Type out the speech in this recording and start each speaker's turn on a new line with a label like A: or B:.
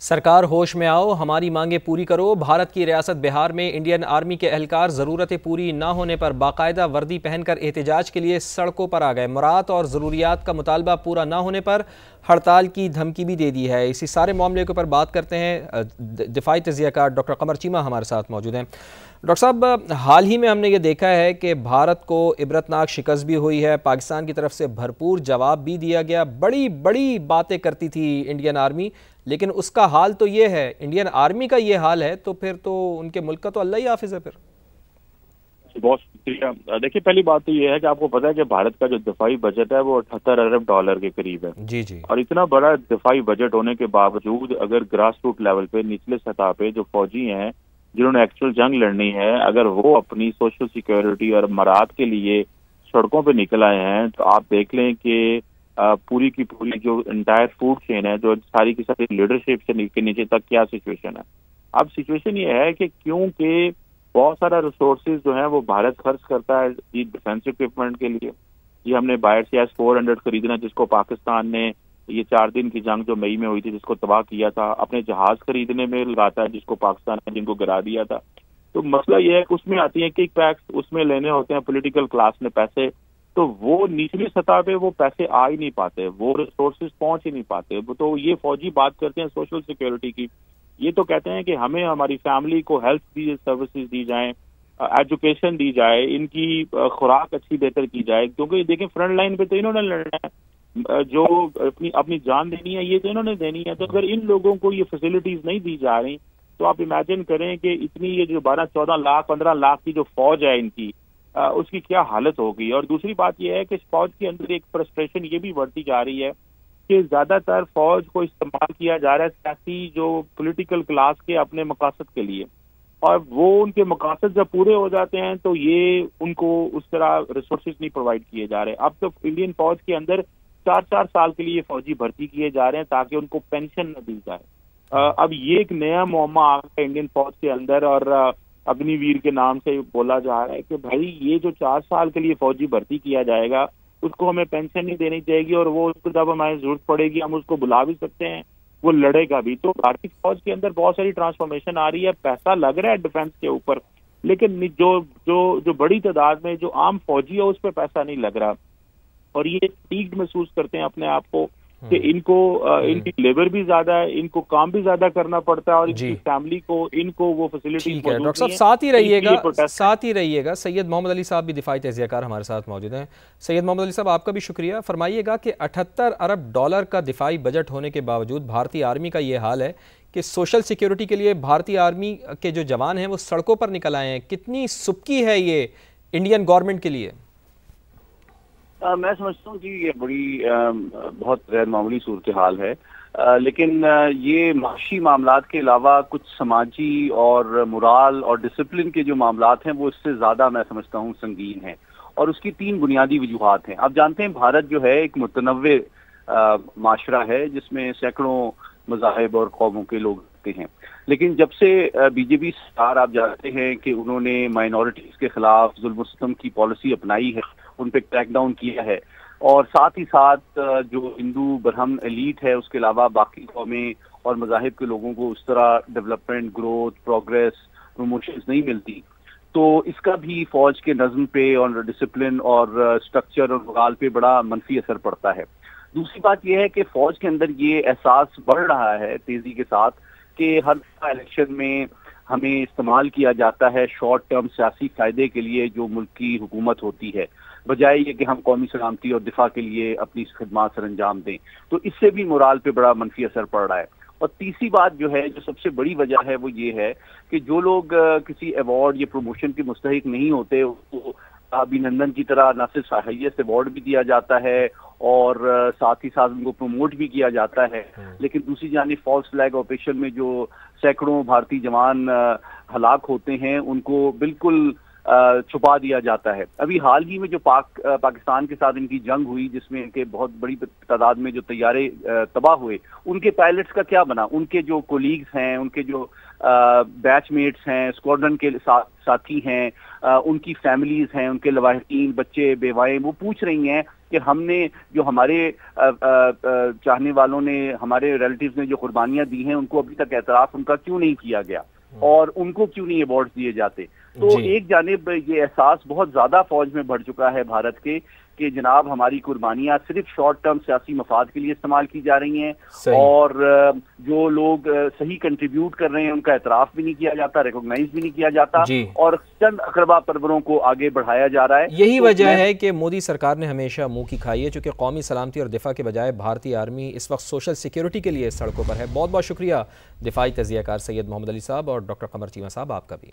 A: سرکار ہوش میں آؤ، ہماری مانگیں پوری کرو۔ بھارت کی ریاست بہار میں انڈین آرمی کے اہلکار ضرورتیں پوری نہ ہونے پر باقاعدہ وردی پہن کر احتجاج کے لیے سڑکوں پر آ گئے۔ مراعات اور ضروریات کا مطالبہ پورا نہ ہونے پر ہڑتال کی دھمکی بھی دے دی ہے۔ اسی سارے معاملے کے اوپر بات کرتے ہیں، دفاعی تجزیہ کار ڈاکٹر قمر چیمہ ہمارے ساتھ موجود ہیں۔ ڈاکٹر صاحب، حال ہی میں ہم نے یہ دیکھا ہے کہ بھارت کو عبرتناک شکست بھی ہوئی ہے، پاکستان کی طرف سے بھرپور جواب بھی دیا گیا، بڑی بڑی باتیں کرتی تھی انڈین آرمی، لیکن اس کا حال تو یہ ہے، انڈین آرمی کا یہ حال ہے تو پھر تو ان کے ملک کا تو اللہ ہی حافظ ہے۔ پھر
B: بہت شکریہ۔ دیکھیے، پہلی بات تو یہ ہے کہ آپ کو پتا ہے کہ بھارت کا جو دفاعی بجٹ ہے وہ 78 ارب ڈالر کے قریب ہے۔
A: جی جی۔
B: اور اتنا بڑا دفاعی بجٹ ہونے کے باوجود اگر گراس روٹ لیول پہ، نچلے سطح پہ جو فوجی ہیں جنہوں نے ایکچوئل جنگ لڑنی ہے، اگر وہ اپنی سوشل سیکیورٹی اور مراعات کے لیے سڑکوں پہ نکل آئے ہیں، تو آپ دیکھ لیں کہ پوری کی پوری جو انٹائر فوڈ چین ہے، جو ساری کی ساری لیڈرشپ کے نیچے تک کیا سچویشن ہے۔ اب سچویشن یہ ہے کہ کیونکہ بہت سارا ریسورسز جو ہیں وہ بھارت خرچ کرتا ہے ڈیفینس اکوپمنٹ کے لیے۔ یہ ہم نے باہر سے S-400 خریدنا، جس کو پاکستان نے یہ 4 دن کی جنگ جو مئی میں ہوئی تھی جس کو تباہ کیا تھا، اپنے جہاز خریدنے میں لگاتا ہے جس کو پاکستان نے جن کو گرا دیا تھا۔ تو مسئلہ یہ ہے کہ اس میں آتی ہیں کک پیکس، اس میں لینے ہوتے ہیں پولیٹیکل کلاس نے پیسے، تو وہ نچلی سطح پہ وہ پیسے آ ہی نہیں پاتے، وہ ریسورسز پہنچ ہی نہیں پاتے۔ تو یہ فوجی بات کرتے ہیں سوشل سیکیورٹی کی، یہ تو کہتے ہیں کہ ہمیں ہماری فیملی کو ہیلتھ سروسز دی جائیں، ایجوکیشن دی جائے، ان کی خوراک اچھی بہتر کی جائے، کیونکہ دیکھیں فرنٹ لائن پہ تو انہوں نے لڑنا ہے، جو اپنی جان دینی ہے یہ تو انہوں نے دینی ہے۔ تو اگر ان لوگوں کو یہ فیسلٹیز نہیں دی جا رہی تو آپ امیجن کریں کہ اتنی یہ جو 12-14 لاکھ 15 لاکھ کی جو فوج ہے ان کی، اس کی کیا حالت ہوگی۔ اور دوسری بات یہ ہے کہ اس فوج کے اندر ایک فرسٹریشن یہ بھی بڑھتی جا رہی ہے کہ زیادہ تر فوج کو استعمال کیا جا رہا ہے سیاسی جو پولیٹیکل کلاس کے اپنے مقاصد کے لیے، اور وہ ان کے مقاصد جب پورے ہو جاتے ہیں تو یہ ان کو اس طرح ریسورسز نہیں پرووائڈ کیے جا رہے۔ اب تو انڈین فوج کے اندر 4 سال کے لیے فوجی بھرتی کیے جا رہے ہیں تاکہ ان کو پینشن نہ دی جائے۔ اب یہ ایک نیا معمہ آ گیا انڈین فوج کے اندر، اور اگنی ویر کے نام سے بولا جا رہا ہے کہ بھائی یہ جو 4 سال کے لیے فوجی بھرتی کیا جائے گا اس کو ہمیں پینشن نہیں دینی چاہیے گی، اور وہ اس کو جب ہمیں ضرورت پڑے گی ہم اس کو بلا بھی سکتے ہیں، وہ لڑے گا بھی۔ تو بھارتی فوج کے اندر بہت ساری ٹرانسفارمیشن آ رہی ہے، پیسہ لگ رہا ہے ڈیفینس کے اوپر، لیکن جو بڑی تعداد میں جو عام فوجی ہے اس پہ پیسہ نہیں لگ رہا، اور یہ ٹھیک محسوس کرتے ہیں اپنے آپ کو کہ ان کو ان کی لیبر بھی زیادہ ہے، ان کو کام بھی زیادہ کرنا پڑتا ہے، اور ان کی فیملی کو ان کو وہ فیسلٹیز موجود نہیں ہیں۔
A: ڈاکٹر صاحب ساتھ ہی رہیے گا۔ سید محمد علی صاحب بھی دفاعی تجزیہ کار ہمارے ساتھ موجود ہیں۔ سید محمد علی صاحب، آپ کا بھی شکریہ۔ فرمائیے گا کہ 78 ارب ڈالر کا دفاعی بجٹ ہونے کے باوجود بھارتی آرمی کا یہ حال ہے کہ سوشل سیکیورٹی کے لیے بھارتی آرمی کے جو جوان ہیں وہ سڑکوں پر نکل آئے ہیں، کتنی سبکی ہے یہ انڈین گورنمنٹ کے لیے؟
C: میں سمجھتا ہوں کہ یہ بڑی بہت غیر معمولی صورتحال ہے، لیکن یہ معاشی معاملات کے علاوہ کچھ سماجی اور مورال اور ڈسپلن کے جو معاملات ہیں وہ اس سے زیادہ میں سمجھتا ہوں سنگین ہیں، اور اس کی 3 بنیادی وجوہات ہیں۔ آپ جانتے ہیں بھارت جو ہے ایک متنوع معاشرہ ہے جس میں سینکڑوں مذاہب اور قوموں کے لوگ رہتے ہیں، لیکن جب سے بی جے پی سرکار، آپ جانتے ہیں کہ انہوں نے مائنورٹیز کے خلاف ظلم و ستم کی پالیسی اپنائی ہے، ان پہ کریک ڈاؤن کیا ہے، اور ساتھ ہی ساتھ جو ہندو برہم ایلیٹ ہے اس کے علاوہ باقی قومیں اور مذاہب کے لوگوں کو اس طرح ڈیولپمنٹ، گروتھ، پروگریس، پروموشنز نہیں ملتی، تو اس کا بھی فوج کے نظم پہ اور ڈسپلن اور اسٹرکچر اور مورال پہ بڑا منفی اثر پڑتا ہے۔ دوسری بات یہ ہے کہ فوج کے اندر یہ احساس بڑھ رہا ہے تیزی کے ساتھ کہ ہر الیکشن میں ہمیں استعمال کیا جاتا ہے شارٹ ٹرم سیاسی فائدے کے لیے جو ملک کی حکومت ہوتی ہے، بجائے یہ کہ ہم قومی سلامتی اور دفاع کے لیے اپنی خدمات سر انجام دیں۔ تو اس سے بھی مورال پہ بڑا منفی اثر پڑ رہا ہے۔ اور تیسری بات جو ہے، جو سب سے بڑی وجہ ہے، وہ یہ ہے کہ جو لوگ کسی ایوارڈ یا پروموشن کے مستحق نہیں ہوتے اس کو ابھینندن کی طرح نہ صرف ہائیسٹ ایوارڈ بھی دیا جاتا ہے اور ساتھ ہی ساتھ ان کو پروموٹ بھی کیا جاتا ہے، لیکن دوسری جانب فالس فلیگ آپریشن میں جو سینکڑوں بھارتی جوان ہلاک ہوتے ہیں ان کو بالکل چھپا دیا جاتا ہے۔ ابھی حال ہی میں جو پاکستان کے ساتھ ان کی جنگ ہوئی جس میں ان کے بہت بڑی تعداد میں جو طیارے تباہ ہوئے، ان کے پائلٹس کا کیا بنا؟ ان کے جو کولیگز ہیں، ان کے جو بیچ میٹس ہیں، اسکواڈرن کے ساتھی ہیں، ان کی فیملیز ہیں، ان کے لواحقین، بچے، بیوائیں، وہ پوچھ رہی ہیں کہ ہم نے جو ہمارے چاہنے والوں نے، ہمارے ریلیٹیوز نے جو قربانیاں دی ہیں، ان کو ابھی تک اعتراف ان کا کیوں نہیں کیا گیا اور ان کو کیوں نہیں ایوارڈ دیے جاتے. تو ایک جانب یہ احساس بہت زیادہ فوج میں بڑھ چکا ہے بھارت کے کہ جناب ہماری قربانیاں صرف شارٹ ٹرم سیاسی مفاد کے لیے استعمال کی جا رہی ہیں، اور جو لوگ صحیح کنٹریبیوٹ کر رہے ہیں ان کا اعتراف بھی نہیں کیا جاتا، ریکوگنائز بھی نہیں کیا جاتا، اور چند اقربا پروروں کو آگے بڑھایا جا رہا ہے.
A: یہی وجہ ہے کہ مودی سرکار نے ہمیشہ منہ کی کھائی ہے، چونکہ قومی سلامتی اور دفاع کے بجائے بھارتی آرمی اس وقت سوشل سیکیورٹی کے لیے سڑکوں پر ہے. بہت بہت شکریہ دفاعی تجزیہ کار سید محمد علی صاحب اور ڈاکٹر قمر چیمہ صاحب، آپ کا بھی.